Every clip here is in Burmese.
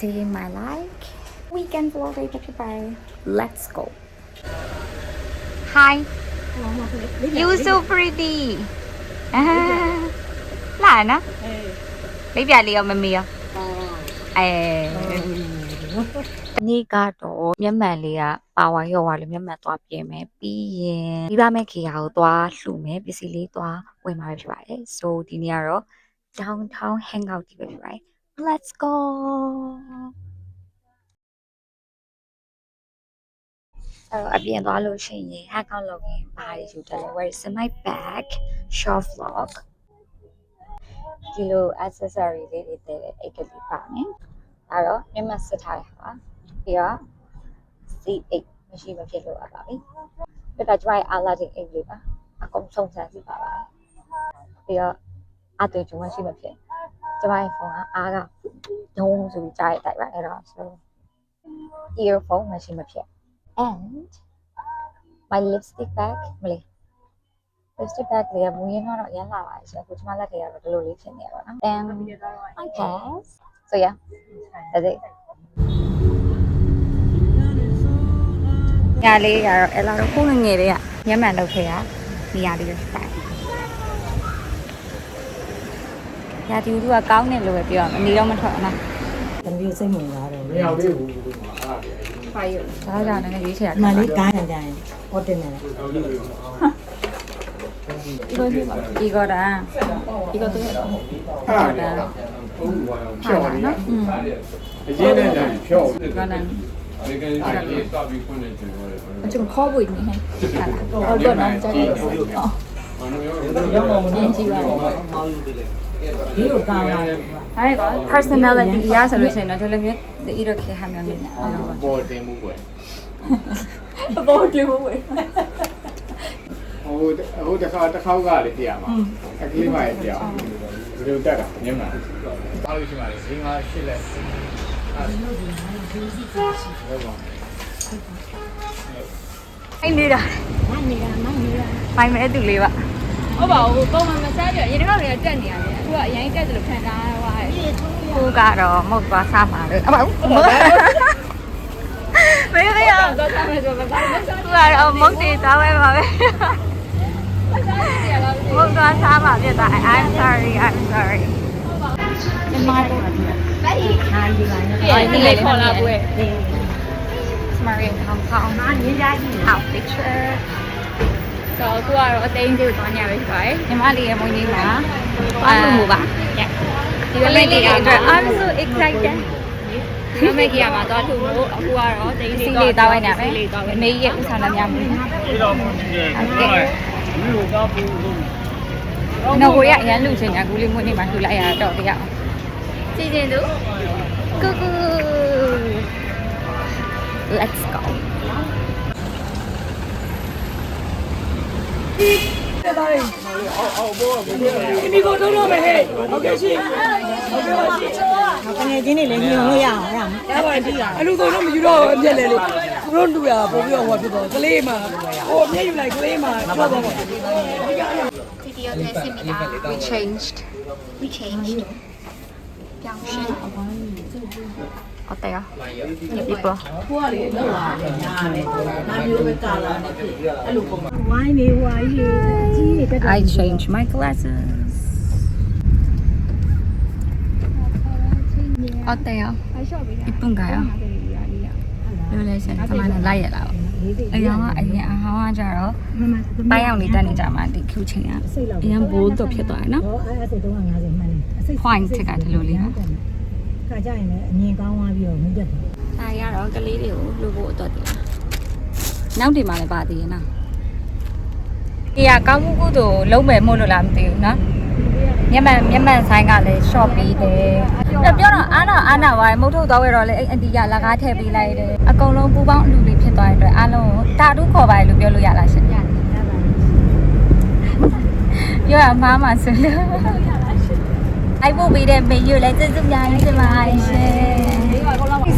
day in my life weekend vlog လေးတစ်ဖြစ်ပါတယ် let's go hi you so pretty လာနော်လေးပြလေးရောမမေရောနေ့ကတော့မျက်မှန်လေးကပါဝါရော့သွားလို့မျက်မှန်သွားပြင်မယ်ပြီးရင်မိဘမဲ့ခေယာကိုသွားလှူမယ်ပစ္စည်းလေးသွားဝယ်မှာပဲဖြစ်ပါတယ် so ဒီနေ့ကတော့ downtown hangout ကြီးပဲဖြစ်ပါတယ် let's go အပြင်သွားလို့ရှိရင် hangout လုပ်ရင်ဘာတွေယူတယ်လဲ where is my bag short vlog ဒီလို accessory လေးတွေတဲ့အိတ်ကလေးပါမယ်အဲ့တော့မျက်မှန်စစ်ထားရပါပြီးတော့ C8 မရှိမဖြစ်လို့အပ်ပါပြီပြီးတော့ကျွန်မရဲ့အားလာတဲ့အိတ်လေးပါအကုန်ဆုံးစမ်းစီပါပါပြီးတော့အတူတူမရှိမဖြစ်ကျွန်မရဲ့ဖုန်းကအားကဒုံးဆိုပြီးကြားရတဲ့တိုင်ပါအဲ့တော့ so earphone မရှိမဖြစ် and my lipstick bag မလေး lipstick bag လေးကမူရင်းတော့ရမ်းလာပါရှင်အခုကျွန်မလက်ထဲကတော့ဒီလိုလေးဖြစ်နေပါတော့ and I guess so yeah that's it ညာလေးကတော့အဲ့လောက်တော့ခုငယ်လေးကမျက်မှန်လုပ်ခဲ့ရနေရာလေးပဲဖြစ်ပါတယ်ညာဒီလူကကောင်းတယ်လို့ပဲပြောရမယ်အနေတော့မထွက်ဘူးနော်တမီးစိတ်ဝင်လာတယ်မရသေးဘူးဖိုင်ရဒါကြောင့်လည်းရေးချင်တာ မလေးကိုင်းကြရင်ဟောတင်တယ်ဒီကောတာဒီကောတူရတော့ဟုတ်တယ်ဟုတ်ပါဘူးဖြော်နေနော်အရင်နဲ့ကြာဖြော်ကောတာဒီကိစ္စလေးစပြီးဖွင့်နေတယ်ပြောတယ်အကျုံခေါ်ပွေနေဟဲ့ဟုတ်တော့နော်ကြာတယ်ဟုတ်ရင်ကြည့်ပါဦးဒီလိုကောင်းလာတယ်အဲ့ကော personality ရဆိုလို့ရှိရင်တော့ဒီလိုမျိုးဒီလိုခေဟာမျိုးနေပေါ်တင်မှုပဲပေါ်တင်မှုပဲဟိုတစ်ခါကလေပြရမှာအခလေးမရပြအောင်ဘယ်လိုတက်တာညမှာအားလို့ရှိမှလေဈေးငါရှစ်လက်အဲ့နေတာဖိုင်မဲတူလေးပါဟုတ်ပါဘူးပုံမှန်မစားပြရေတောက်တွေကတက်နေရတယ်အခုကအရင်တက်တယ်လို့ခံစားရပါတယ်ကိုကတော့မဟုတ်သွားစားပါလို့အမဟုတ်မရရတော့စားမယ်ဆိုတော့ဘာလို့စားသူကတော့မုတ်တေသားပဲပါပဲမဟုတ်သွားစားပါပြတာ I'm sorry ဒီမှာတော့ဘာကြီးဟာဒီပိုင်းဒီလေးခေါ်လာပွဲ Marine Hong Kong ငါရင်းသားကြီး out picture ဆိုတော့ကိုကတော့အသိန်းကြီးကိုတွားနေရပဲဖြစ်ပါတယ်ညီမလေးရဲ့မွေးနေ့မှာအားလုံးကိုပါ ဒီလေးလေးအတွက် I'm so excited မမေကြီးကမှာတော့သူ့ကိုအခုကတော့သိန်းစီကြီးလေးတောင်းလိုက်နေမယ်အမေရဲ့ဥဆောင်တော်များမယ်နော်ကိုရအရန်လူချင်းညာကူလေးမွေးနေ့မှာလှူလိုက်ရတော့တရားအောင်စီစဉ်သူကူကူ let's go ဒီကိုတော့တော့မယ်ဟဲ့ဟုတ်ကဲ့ရှင်ဟုတ်ကဲ့ပါရှင်ငွေချင်းတွေလည်းညွှန်လို့ရအောင်ရပါပြီအလူကုန်တော့မယူတော့အပြက်လေလေသူတို့လူရပို့ပြီးတော့ဟောဖြစ်တော့ကလေးမှာဟိုအမြဲယူလိုက်ကလေးမှာတော့တော့ video testing we changed ပြောင်းရှင်းဟုတ်တယ်ဒီပေါ်ကိုကလေလောက်လာတယ်ညားတယ်နာမျိုးပဲကာလာနဲ့ဖြစ်အဲ့လိုပုံဝိုင်းနေဝိုင်းကြီးတွေတက် I changed my glasses ဟုတ်တယ်ဒီပုံကရောလိုလဲရှင်ကျွန်မလည်းလိုက်ရလာပါအရင်ကအရင်အဟောင်းကကြတော့ပိုင်းအောင်နေတက်နေကြမှာဒီ Q ချိန်ကအရင်ဘိုးတော့ဖြစ်သွားတယ်နော် အဲ့ဒါ350မှန်းတယ်အစိတ် point ထက်ကဒီလိုလေးပါခါကြရင်လည်းအမြင်ကောင်းသွားပြီးတော့မြင့်တက်တယ်ဒါရတော့ကလေးတွေကိုလှုပ်ဖို့အတွက်တည်နောက်ဒီမှာလည်းပါသေးရဲ့နော်ဒီကကောင်းမှုကုသိုလ်လုံးမယ်မို့လို့လားမသိဘူးနော်မျက်မှန်ဆိုင်ကလည်း shop ပေးတယ်ပြောတော့အားနာပါမုတ်ထုတ်သွားရတော့လေအဲ့အန်တီကလက်ကားထည့်ပေးလိုက်တယ်အကုန်လုံးပူပေါင်းအလူလေးဖြစ်သွားတဲ့အတွက်အားလုံးကိုတာတူးခေါ်ပါလေလို့ပြောလို့ရလားရှင်ပြောရမှာမှဆိုလို့အိုက်ဖို့ပေးတဲ့မေယူလည်းကျေးဇူးများကြီးတင်ပါတယ်ရှင်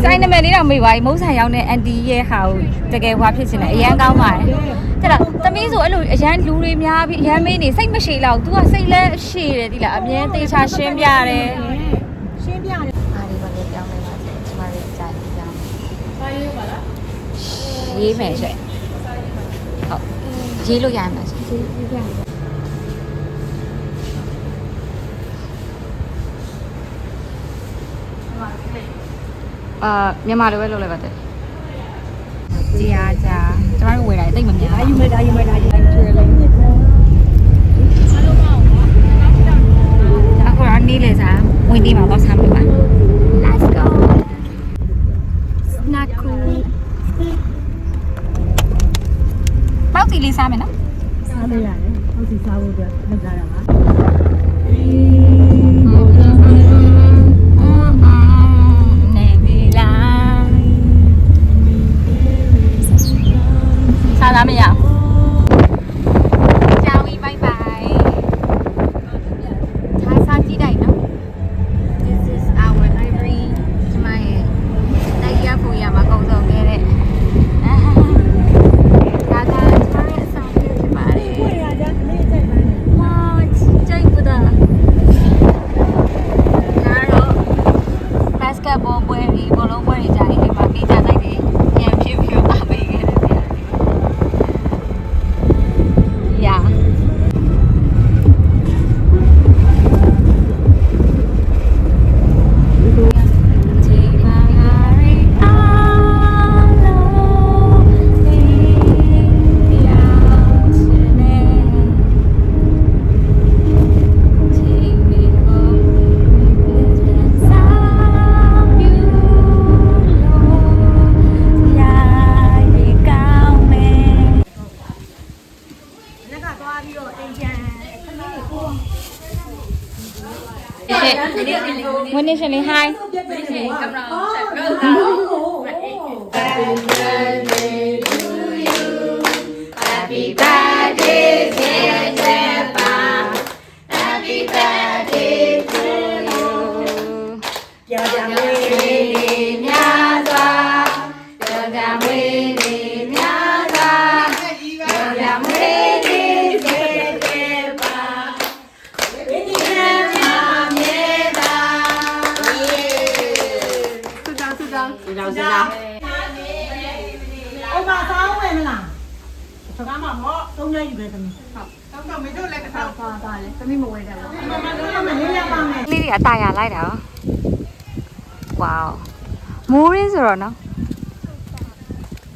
ဆိုင်နမယ်လေးတော့မေးပါမုတ်ဆိုင်ရောက်တဲ့အန်တီရဲ့ဟာကိုတကယ်ဟွာဖြစ်ချင်တယ်အရန်ကောင်းပါတယ်တဲ့လားသမီးဆိုအဲ့လိုအရန်လူတွေများပြီးအရန်မေးနေစိတ်မရှိလောက် तू ကစိတ်လဲရှည်တယ်ဒီလားအမြဲတေချာရှင်းပြတယ်ရှင်းပြတယ်အားဒီပါလေပြောင်းလဲပါစေကျွန်မ ရေးမယ်ရှင့်ဟုတ်ရေးလို့ရမှာရှင့်မြန်မာလိုပဲလုပ်လိုက်ပါတဲ့ကြာကျမတို့ဝယ်တာတိတ်မများဘူးဒါယူမယ်ထွေးလေးအခုတော့နေလေစားဝင်ဒီမှာတော့ဆမ်းပြပါ Let's go snack cool ပေါက်စီလေးစားမယ်နော်စားလို့ရတယ်ပေါက်စီစားဖို့အတွက်လုပ်ကြတာပါနေပြီလားစားလားမရကြောင်ကြီး bye bye ထားစားကြည့်လိုက်နော် This is our library ဒီမှာတိုက်ရဖို့ရမှာအကုန်ဆုံးခဲ့တဲ့ဒါကကျမရဲ့အဆောင်ဖြစ်ပါတယ်။ဝါကြိုက်ဘူးလား။ဒါတော့ basketball ပွဲပြီးဘောလုံးပွဲတွေကြာရင်ဒီမှာပေးကြလိုက်တယ်။ပြန်ဖြစ်ပြီးတော့အားပေးခဲ့တယ်ဗျာ။ Yeah.วันนี้ฉันเลย hi Happy birthday dear Jepa Happy birthday to you ကြောင်ကြောင်လေးများစွာကြောင်ကြောင်လေးများစွာကြောင်ကြောင်လေးအိမ်မှာစားဝင်မလားစားမှာပေါ့သုံးရက်ယူပဲသမီးဟုတ်တောင်းတော့မင်းတို့လည်းတစ်ခါပါလေသမီးမဝဲတယ်ဘူးမမတို့ကမလေးရပါမယ်လေးတွေအတားရလိုက်တာဝေါမိုးရင်းဆိုတော့နော်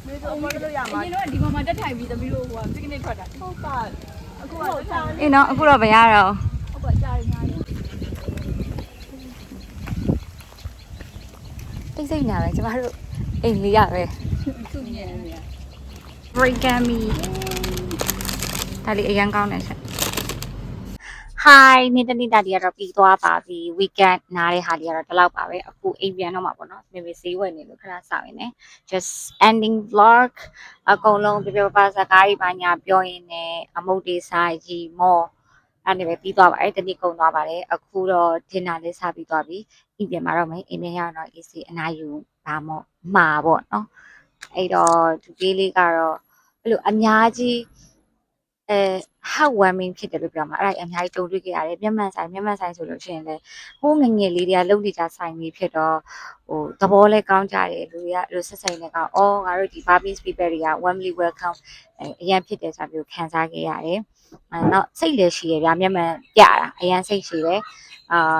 မေတို့မလို့ရမှာ ဒီတော့ဒီမှာတက်ထိုင်ပြီးသမီးတို့ဟိုပစ်ကနစ်ထွက်တာဟုတ်ပါအခုကတက်ထိုင် အေးနော်အခုတော့မရတော့ ဟုတ်ပါကြားရညာလေး တိတ်ဆိတ်နေပဲကျမတို့အိမ်လေးရပဲ သူ့မြဲနေ origami ဒါလေးအရင်ကောင်းတယ်ဆက် Hi နေ့တနေ့တာဒီကတော့ပြီးသွားပါပြီ weekend နားတဲ့ဟာလေးကတော့ဒီလောက်ပါပဲအခုအိမ်ပြန်တော့မှာပေါ့နော်မေမေဈေးဝယ်နေလို့ခဏစောင့်နေ just ending vlog အကုန်လုံးပြပြပါစကားကြီးပါညာပြောရင်းနဲ့အမုတ်တွေစားရီမော့အဲ့ဒီပဲပြီးသွားပါတယ်တနေ့ကုန်သွားပါတယ်အခုတော့ dinner လေးစားပြီးသွားပြီအိမ်ပြန်มาတော့မယ်အိမ်ပြန်ရတော့ AC အနားယူဒါမှမှာပေါ့နော်အဲ့တော့ဒီလေးလေးကတော့အဲ့လိုအများကြီးheartwarming ဖြစ်တယ်လို့ပြောမှာအဲ့ဒါအများကြီးတုံ့တွေ့ခဲ့ရတယ်မျက်မှန်ဆိုင်ဆိုလို့ရှိရင်လည်းဟိုးငငယ်လေးတွေကလုံနေကြဆိုင်ကြီးဖြစ်တော့ဟိုသဘောလဲကောင်းကြတယ်လူတွေကအဲ့လိုဆက်ဆိုင်နေကောင်းအော်ငါတို့ဒီ Barbie people တွေက warmly welcome အရင်ဖြစ်တယ်ဆိုပြီးခံစားခဲ့ရတယ်နောက်စိတ်လည်းရှိရဗျာမျက်မှန်ပြတာအရင်စိတ်ရှိတယ်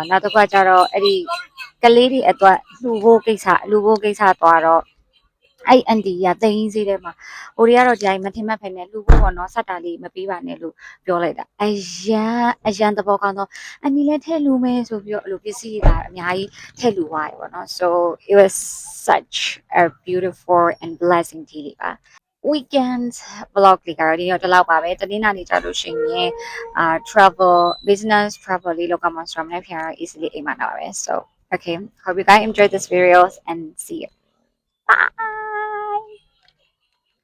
နောက်တစ်ခါကျတော့အဲ့ဒီကလေးတွေအတွက်လူဖို့ကိစ္စသွားတော့အဲ့အန်တီကသိန်းစည်းထဲမှာဟိုတွေကတော့ဒီမထင်မှတ်ဖ ೇನೆ လူဖို့ပေါ့နော်စက်တာလေးမပေးပါနဲ့လို့ပြောလိုက်တာအရန်သဘောကောင်းတော့အန်တီလည်းထည့်လူမယ်ဆိုပြီးတော့အဲ့လိုပစ္စည်းတွေအများကြီးထည့်လူသွားရပေါ့နော် so it was such a beautiful and blessing day ပါ weekend vlog လေးကတော့ဒီတော့ဒီလောက်ပါပဲတနေ့နေ့ကြလို့ရှိရင်travel business travel လေးလောကမှာဆိုတော့ပြန် easily အိမ်မှာတော့ပဲ so okay hope you guys enjoyed this videos and see you bye